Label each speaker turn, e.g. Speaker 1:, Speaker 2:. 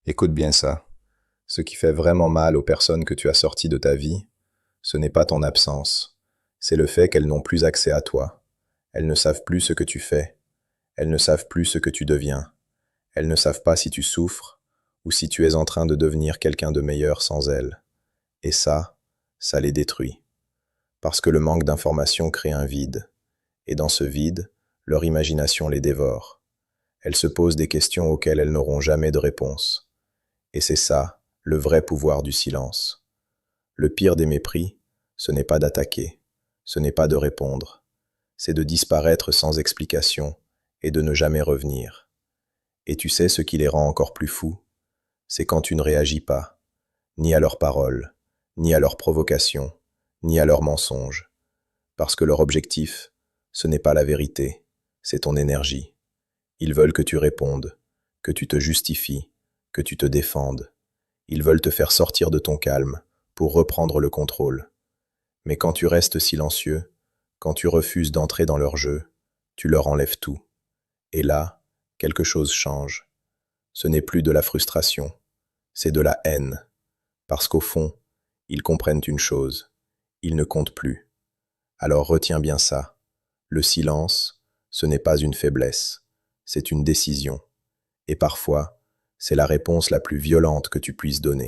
Speaker 1: Écoute bien ça. Ce qui fait vraiment mal aux personnes que tu as sorties de ta vie, ce n'est pas ton absence, c'est le fait qu'elles n'ont plus accès à toi. Elles ne savent plus ce que tu fais. Elles ne savent plus ce que tu deviens. Elles ne savent pas si tu souffres ou si tu es en train de devenir quelqu'un de meilleur sans elles. Et ça les détruit. Parce que le manque d'information crée un vide. Et dans ce vide, leur imagination les dévore. Elles se posent des questions auxquelles elles n'auront jamais de réponse. Et c'est ça, le vrai pouvoir du silence. Le pire des mépris, ce n'est pas d'attaquer, ce n'est pas de répondre, c'est de disparaître sans explication et de ne jamais revenir. Et tu sais ce qui les rend encore plus fous? C'est quand tu ne réagis pas, ni à leurs paroles, ni à leurs provocations, ni à leurs mensonges. Parce que leur objectif, ce n'est pas la vérité, c'est ton énergie. Ils veulent que tu répondes, que tu te justifies, que tu te défendes. Ils veulent te faire sortir de ton calme pour reprendre le contrôle. Mais quand tu restes silencieux, quand tu refuses d'entrer dans leur jeu, tu leur enlèves tout. Et là, quelque chose change. Ce n'est plus de la frustration, c'est de la haine. Parce qu'au fond, ils comprennent une chose, ils ne comptent plus. Alors retiens bien ça. Le silence, ce n'est pas une faiblesse, c'est une décision. Et parfois, c'est la réponse la plus violente que tu puisses donner.